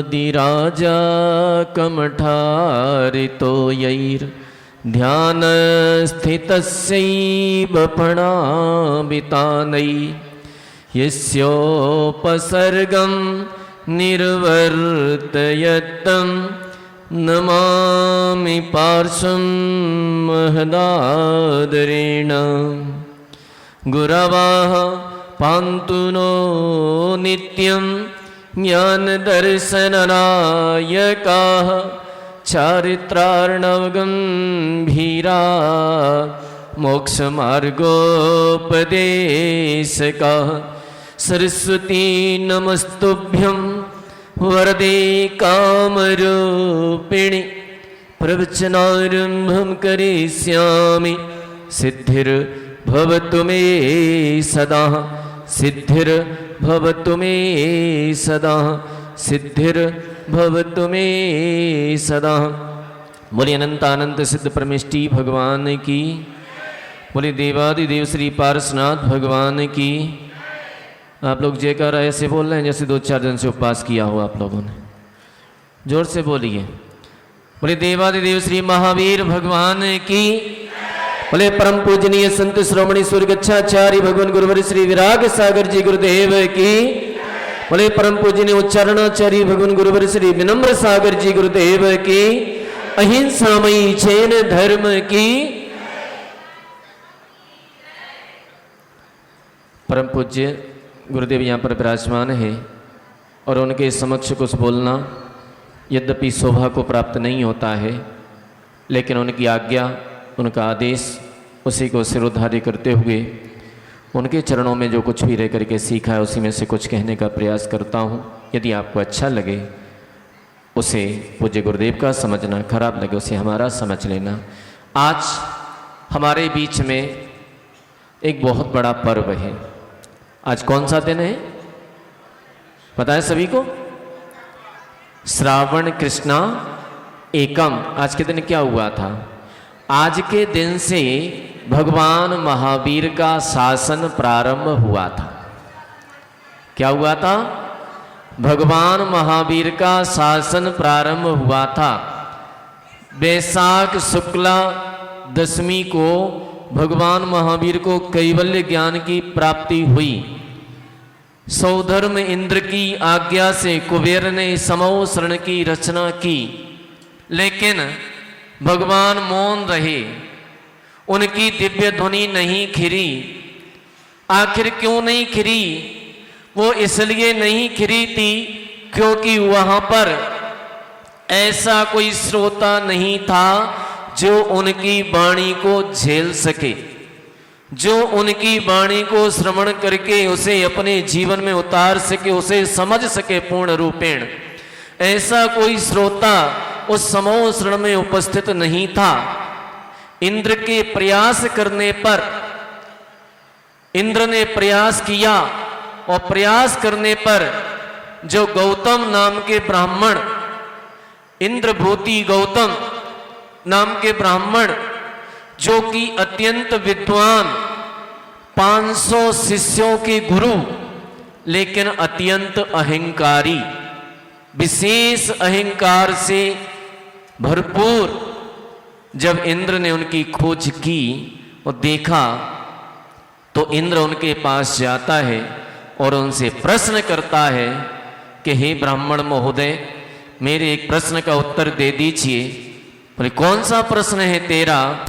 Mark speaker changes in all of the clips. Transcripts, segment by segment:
Speaker 1: योगिराजा कमठारितो यैर्ध्यानस्थितस्यैव फणाभितानै यस्योपसर्गं निर्वर्तयत्तं नमामि पार्श्वं महदादरेण। गुरवः पान्तु नो नित्यं ज्ञानदर्शननायकाः चारित्रार्णवगम्भीरा मोक्षमार्गोपदेशकाः। सरस्वती नमस्तुभ्यं वरदे कामरूपिणि प्रवचनारम्भं करिष्यामि। सिद्धिर्भवतु मे सदा, सिद्धिर्भवतु मे सदा, सिद्धिर्भवतु मे सदा। बोले अनंतानंत सिद्ध परमेष्टि भगवान की, बोले देवादिदेव श्री पार्श्वनाथ भगवान की। आप लोग जयकारा ऐसे बोल रहे हैं जैसे 2-4 दिन से उपवास किया हो आप लोगों ने। जोर से बोलिए। बोले देवादिदेव श्री महावीर भगवान की, बोले परम पूजनीय संत श्रोमणी स्वर्गच्छाचार्य भगवान गुरुवर श्री विराग सागर जी गुरुदेव की, बोले परम पूजनीय उच्चारणाचार्य भगवान गुरुवर श्री विनम्र सागर जी गुरुदेव की। अहिंसामयी जैन धर्म की। परम पूज्य गुरुदेव यहाँ पर विराजमान है और उनके समक्ष कुछ बोलना यद्यपि शोभा को प्राप्त नहीं होता है, लेकिन उनकी आज्ञा, उनका आदेश, उसी को सिरोधार्य करते हुए उनके चरणों में जो कुछ भी रह करके सीखा है उसी में से कुछ कहने का प्रयास करता हूँ। यदि आपको अच्छा लगे उसे पूज्य गुरुदेव का समझना, खराब लगे उसे हमारा समझ लेना। आज हमारे बीच में एक बहुत बड़ा पर्व है। आज कौन सा दिन है पता है सभी को? श्रावण कृष्णा एकम। आज के दिन क्या हुआ था? आज के दिन से भगवान महावीर का शासन प्रारंभ हुआ था। क्या हुआ था? भगवान महावीर का शासन प्रारंभ हुआ था। वैशाख शुक्ला दशमी को भगवान महावीर को कैवल्य ज्ञान की प्राप्ति हुई। सौधर्म इंद्र की आज्ञा से कुबेर ने समो शरण की रचना की, लेकिन भगवान मौन रहे, उनकी दिव्य ध्वनि नहीं खिरी। आखिर क्यों नहीं खिरी? वो इसलिए नहीं खिरी थी क्योंकि वहां पर ऐसा कोई श्रोता नहीं था जो उनकी वाणी को झेल सके, जो उनकी वाणी को श्रवण करके उसे अपने जीवन में उतार सके, उसे समझ सके पूर्ण रूपेण। ऐसा कोई श्रोता उस समूह शरण में उपस्थित नहीं था। इंद्र के प्रयास करने पर इंद्र ने प्रयास किया और प्रयास करने पर जो गौतम नाम के ब्राह्मण, इंद्रभूति गौतम नाम के ब्राह्मण, जो कि अत्यंत विद्वान, 500 शिष्यों के गुरु, लेकिन अत्यंत अहंकारी, विशेष अहंकार से भरपूर, जब इंद्र ने उनकी खोज की और देखा तो इंद्र उनके पास जाता है और उनसे प्रश्न करता है कि हे ब्राह्मण महोदय, मेरे एक प्रश्न का उत्तर दे दीजिए। बोले कौन सा प्रश्न है तेरा?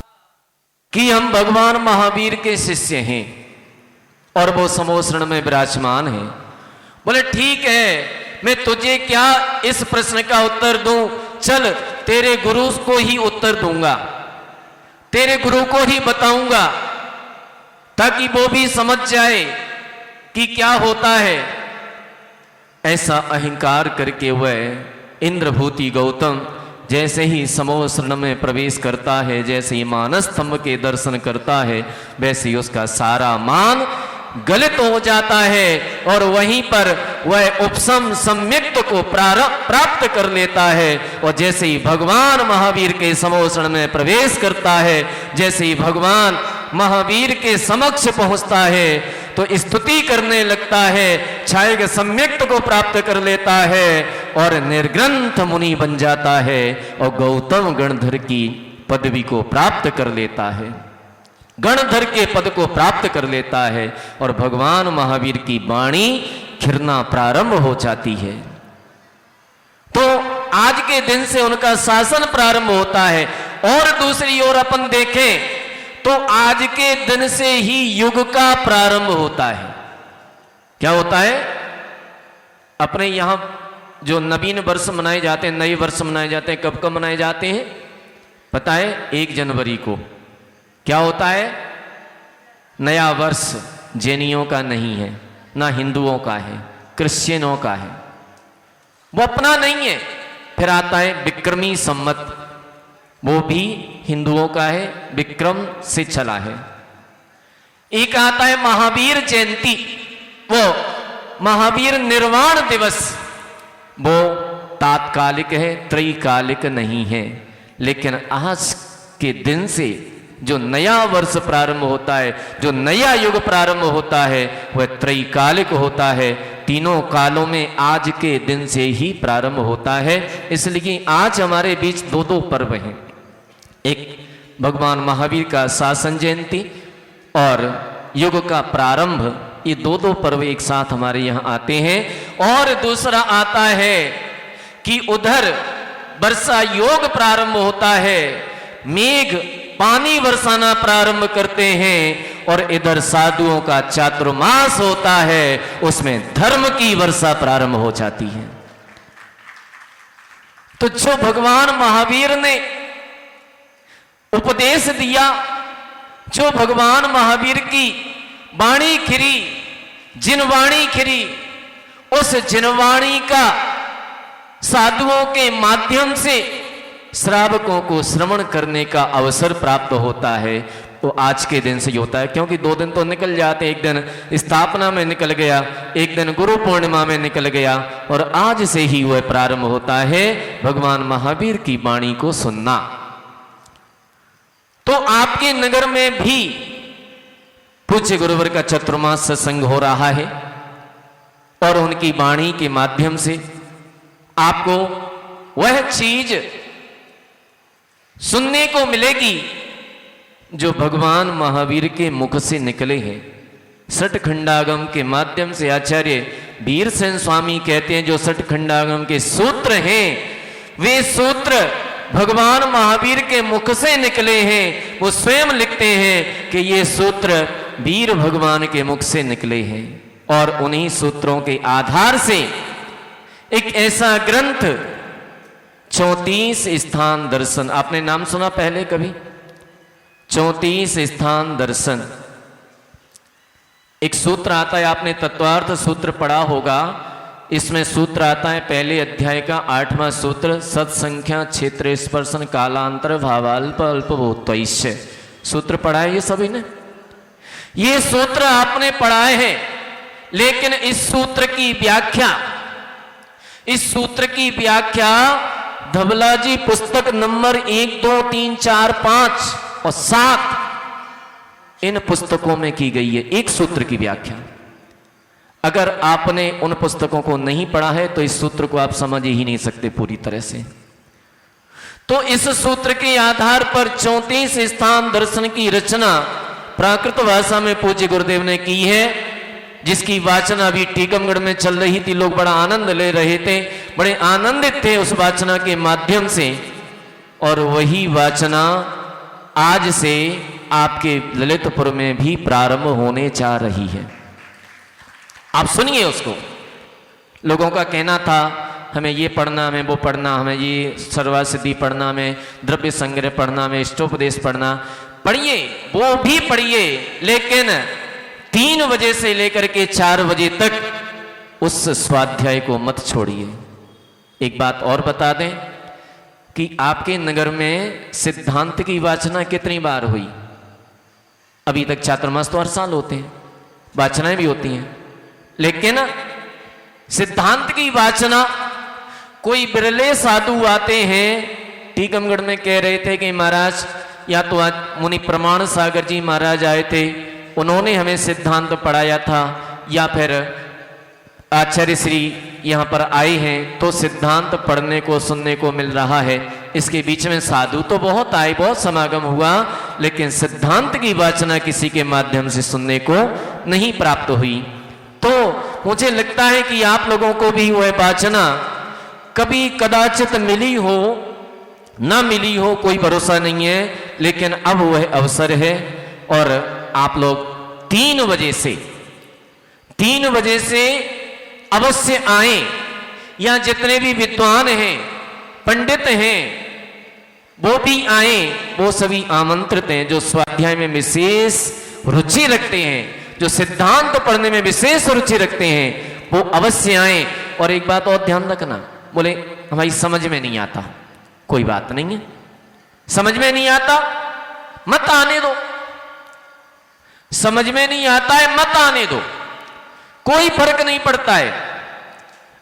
Speaker 1: कि हम भगवान महावीर के शिष्य हैं और वो समूह शरण में विराजमान है। बोले ठीक है, मैं तुझे क्या इस प्रश्न का उत्तर दूं? चल तेरे गुरु को ही उत्तर दूंगा, तेरे गुरु को ही बताऊंगा ताकि वो भी समझ जाए कि क्या होता है। ऐसा अहंकार करके वह इंद्रभूति गौतम जैसे ही समूह शरण में प्रवेश करता है, जैसे ही मानस स्तंभ के दर्शन करता है, वैसे ही उसका सारा मान गलित हो जाता है और वहीं पर वह उपशम सम्यक्त को प्राप्त कर लेता है। और जैसे ही भगवान महावीर के समूह शरण में प्रवेश करता है, जैसे ही भगवान महावीर के समक्ष पहुंचता है तो स्तुति करने लगता है, छाया सम्यक्त को प्राप्त कर लेता है और निर्ग्रंथ मुनि बन जाता है और गौतम गणधर की पदवी को प्राप्त कर लेता है, गणधर के पद को प्राप्त कर लेता है और भगवान महावीर की वाणी खिरना प्रारंभ हो जाती है। तो आज के दिन से उनका शासन प्रारंभ होता है। और दूसरी ओर अपन देखें तो आज के दिन से ही युग का प्रारंभ होता है। क्या होता है? अपने यहां जो नवीन वर्ष मनाए जाते हैं, नए वर्ष मनाए जाते हैं, कब कब मनाए जाते हैं पता है? 1 जनवरी को। क्या होता है? नया वर्ष जैनियों का नहीं है, ना हिंदुओं का है, क्रिश्चियनों का है, वो अपना नहीं है। फिर आता है विक्रमी संवत, वो भी हिंदुओं का है, विक्रम से चला है। एक आता है महावीर जयंती, वो महावीर निर्वाण दिवस, वो तात्कालिक है, त्रैकालिक नहीं है। लेकिन आज के दिन से जो नया वर्ष प्रारंभ होता है, जो नया युग प्रारंभ होता है, वह त्रैकालिक होता है। तीनों कालों में आज के दिन से ही प्रारंभ होता है। इसलिए आज हमारे बीच 2 पर्व हैं, एक भगवान महावीर का शासन जयंती और युग का प्रारंभ। ये 2 पर्व एक साथ हमारे यहाँ आते हैं। और दूसरा आता है कि उधर वर्षा योग प्रारंभ होता है, मेघ पानी बरसाना प्रारंभ करते हैं, और इधर साधुओं का चातुर्मास होता है, उसमें धर्म की वर्षा प्रारंभ हो जाती है। तो जो भगवान महावीर ने उपदेश दिया, जो भगवान महावीर की वाणी खिरी, जिनवाणी खिरी, उस जिनवाणी का साधुओं के माध्यम से श्रावकों को श्रवण करने का अवसर प्राप्त होता है। वो आज के दिन से ही होता है, क्योंकि 2 दिन तो निकल जाते हैं। एक दिन स्थापना में निकल गया, एक दिन गुरु पूर्णिमा में निकल गया, और आज से ही वह प्रारंभ होता है भगवान महावीर की वाणी को सुनना। तो आपके नगर में भी पूज्य गुरुवर का चतुर्मास सत्संग हो रहा है, और उनकी वाणी के माध्यम से आपको वह चीज सुनने को मिलेगी जो भगवान महावीर के मुख से निकले हैं। सठखंडागम के माध्यम से आचार्य वीरसेन स्वामी कहते हैं, जो सठखंडागम के सूत्र हैं, वे सूत्र भगवान महावीर के मुख से निकले हैं। वो स्वयं लिखते हैं कि ये सूत्र वीर भगवान के मुख से निकले हैं, और उन्हीं सूत्रों के आधार से एक ऐसा ग्रंथ 34 स्थान दर्शन, आपने नाम सुना पहले कभी? 34 स्थान दर्शन एक सूत्र आता है, आपने तत्वार्थ सूत्र पढ़ा होगा। इसमें सूत्र आता है पहले अध्याय का 8वां सूत्र, सत्संख्या क्षेत्र स्पर्शन कालांतर भावाल्प अल्पभूत्वैश्य। सूत्र पढ़ा है ये सभी ने? ये सूत्र आपने पढ़ाए हैं, लेकिन इस सूत्र की व्याख्या, इस सूत्र की व्याख्या धबला जी पुस्तक नंबर 1, 2, 3, 4, 5 और 7 इन पुस्तकों में की गई है, एक सूत्र की व्याख्या। अगर आपने उन पुस्तकों को नहीं पढ़ा है तो इस सूत्र को आप समझ ही नहीं सकते पूरी तरह से। तो इस सूत्र के आधार पर 34 स्थान दर्शन की रचना प्राकृत भाषा में पूज्य गुरुदेव ने की है, जिसकी वाचना अभी टीकमगढ़ में चल रही थी। लोग बड़ा आनंद ले रहे थे, बड़े आनंदित थे उस वाचना के माध्यम से। और वही वाचना आज से आपके ललितपुर में भी प्रारंभ होने जा रही है। आप सुनिए उसको। लोगों का कहना था हमें ये पढ़ना, हमें वो पढ़ना, हमें ये सर्वासिद्धि पढ़ना, हमें द्रव्य संग्रह पढ़ना, हमें इष्टोपदेश पढ़ना। पढ़िए, वो भी पढ़िए, लेकिन 3 बजे से लेकर के 4 बजे तक उस स्वाध्याय को मत छोड़िए। एक बात और बता दें कि आपके नगर में सिद्धांत की वाचना कितनी बार हुई? अभी तक चातुर्मास तो हर साल होते हैं, वाचनाएं भी होती हैं, लेकिन सिद्धांत की वाचना कोई बिरले साधु आते हैं। टीकमगढ़ में कह रहे थे कि महाराज, या तो आज मुनि प्रमाण सागर जी महाराज आए थे, उन्होंने हमें सिद्धांत पढ़ाया था, या फिर आचार्य श्री यहाँ पर आए हैं तो सिद्धांत पढ़ने को सुनने को मिल रहा है। इसके बीच में साधु तो बहुत आए, बहुत समागम हुआ, लेकिन सिद्धांत की वाचना किसी के माध्यम से सुनने को नहीं प्राप्त हुई। तो मुझे लगता है कि आप लोगों को भी वह वाचना कभी कदाचित मिली हो, ना मिली हो, कोई भरोसा नहीं है, लेकिन अब वह अवसर है और आप लोग 3 बजे से अवश्य आए। यहां जितने भी विद्वान हैं, पंडित हैं, वो भी आए, वो सभी आमंत्रित हैं। जो स्वाध्याय में विशेष रुचि रखते हैं, जो सिद्धांत पढ़ने में विशेष रुचि रखते हैं, वो अवश्य आए। और एक बात और ध्यान रखना, बोले हमारी समझ में नहीं आता, कोई बात नहीं है, समझ में नहीं आता मत आने दो, समझ में नहीं आता है मत आने दो, कोई फर्क नहीं पड़ता है,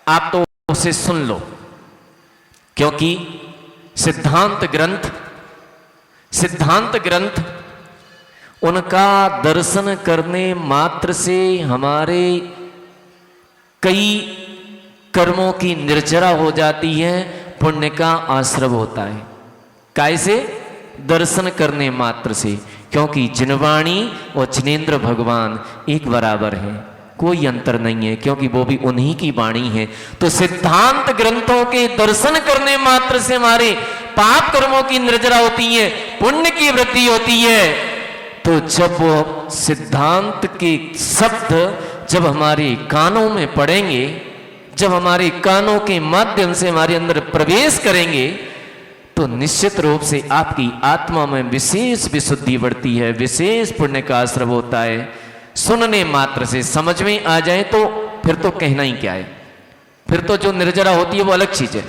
Speaker 1: आप तो उसे सुन लो। क्योंकि सिद्धांत ग्रंथ उनका दर्शन करने मात्र से हमारे कई कर्मों की निर्जरा हो जाती है, पुण्य का आश्रव होता है। कैसे? दर्शन करने मात्र से। क्योंकि जिनवाणी और जिनेन्द्र भगवान एक बराबर है, कोई अंतर नहीं है, क्योंकि वो भी उन्हीं की वाणी है। तो सिद्धांत ग्रंथों के दर्शन करने मात्र से हमारे पाप कर्मों की निर्जरा होती है, पुण्य की वृद्धि होती है। तो जब वो सिद्धांत के शब्द जब हमारे कानों में पड़ेंगे, जब हमारे कानों के माध्यम से हमारे अंदर प्रवेश करेंगे, तो निश्चित रूप से आपकी आत्मा में विशेष विशुद्धि बढ़ती है, विशेष पुण्य का आश्रव होता है। सुनने मात्र से समझ में आ जाए तो फिर तो कहना ही क्या है, फिर तो जो निर्जरा होती है वो अलग चीज है।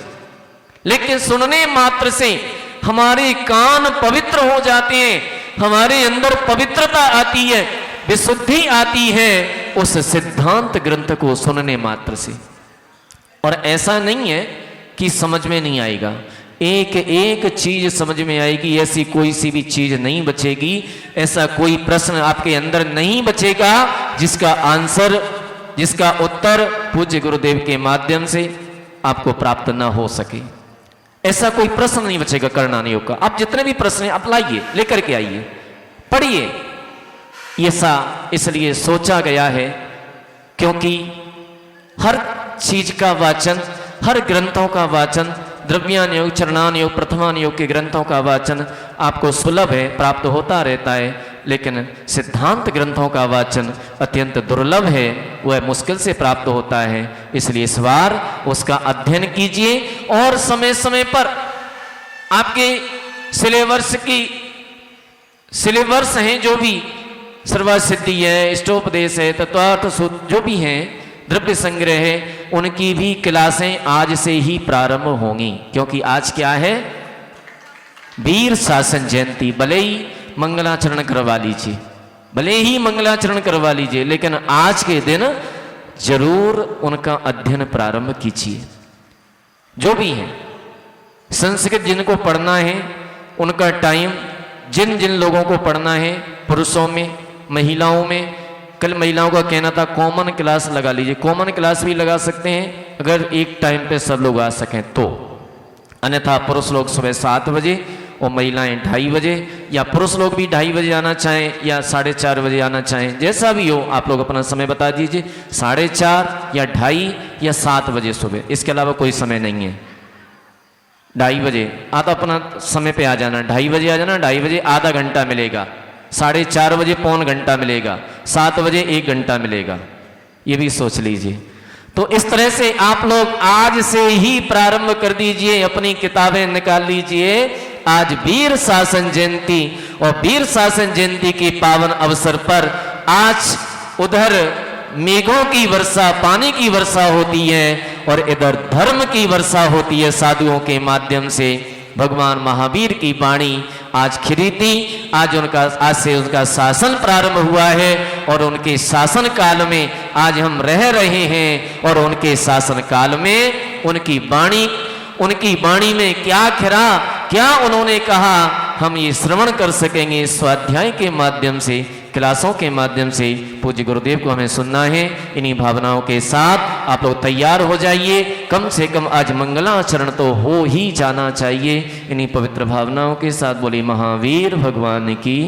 Speaker 1: लेकिन सुनने मात्र से हमारे कान पवित्र हो जाते हैं, हमारे अंदर पवित्रता आती है, विशुद्धि आती है उस सिद्धांत ग्रंथ को सुनने मात्र से। और ऐसा नहीं है कि समझ में नहीं आएगा, एक एक चीज समझ में आएगी, ऐसी कोई सी भी चीज नहीं बचेगी, ऐसा कोई प्रश्न आपके अंदर नहीं बचेगा जिसका आंसर, जिसका उत्तर पूज्य गुरुदेव के माध्यम से आपको प्राप्त ना हो सके। ऐसा कोई प्रश्न नहीं बचेगा करणानी योग का। आप जितने भी प्रश्न हैं आप लाइए, लेकर के आइए, पढ़िए। ऐसा इसलिए सोचा गया है क्योंकि हर चीज का वाचन, हर ग्रंथों का वाचन, द्रव्यान योग, चरणान योग, प्रथमान योग के ग्रंथों का वाचन आपको सुलभ है, प्राप्त होता रहता है। लेकिन सिद्धांत ग्रंथों का वाचन अत्यंत दुर्लभ है, वह मुश्किल से प्राप्त होता है। इसलिए इस बार उसका अध्ययन कीजिए और समय समय पर आपके सिलेबस हैं, जो भी सर्वसिद्धि है, इष्टोपदेश है, तत्वार्थ सूत्र जो भी हैं, द्रव्य संग्रह है, उनकी भी क्लासें आज से ही प्रारंभ होंगी। क्योंकि आज क्या है? वीर शासन जयंती। भले ही मंगलाचरण करवा लीजिए, भले ही मंगलाचरण करवा लीजिए, लेकिन आज के दिन जरूर उनका अध्ययन प्रारंभ कीजिए। जो भी है संस्कृत जिनको पढ़ना है उनका टाइम, जिन जिन लोगों को पढ़ना है, पुरुषों में, महिलाओं में, कल महिलाओं का कहना था कॉमन क्लास लगा लीजिए, कॉमन क्लास भी लगा सकते हैं अगर एक टाइम पे सब लोग आ सकें तो। अन्यथा पुरुष लोग सुबह 7 बजे और महिलाएं 2:30 बजे, या पुरुष लोग भी 2:30 बजे आना चाहें या 4:30 बजे आना चाहें, जैसा भी हो आप लोग अपना समय बता दीजिए, 4:30 या 2:30 या 7 बजे सुबह, इसके अलावा कोई समय नहीं है। 2:30 बजे तो अपना समय पे आ जाना, 2:30 बजे आ जाना, 2:30 बजे आधा घंटा मिलेगा, 4:30 बजे पौन घंटा मिलेगा, 7 बजे 1 घंटा मिलेगा, ये भी सोच लीजिए। तो इस तरह से आप लोग आज से ही प्रारंभ कर दीजिए, अपनी किताबें निकाल लीजिए। आज वीर शासन जयंती, और वीर शासन जयंती के पावन अवसर पर आज उधर मेघों की वर्षा, पानी की वर्षा होती है और इधर धर्म की वर्षा होती है साधुओं के माध्यम से। भगवान महावीर की वाणी आज खिली थी, आज से उनका शासन प्रारंभ हुआ है और उनके शासन काल में आज हम रह रहे हैं। और उनके शासन काल में उनकी वाणी में क्या खिरा, क्या उन्होंने कहा, हम ये श्रवण कर सकेंगे स्वाध्याय के माध्यम से। क्लासों के माध्यम से पूज्य गुरुदेव को हमें सुनना है। इन्हीं भावनाओं के साथ आप लोग तैयार हो जाइए। कम से कम आज मंगलाचरण तो हो ही जाना चाहिए। इन्हीं पवित्र भावनाओं के साथ बोली महावीर भगवान की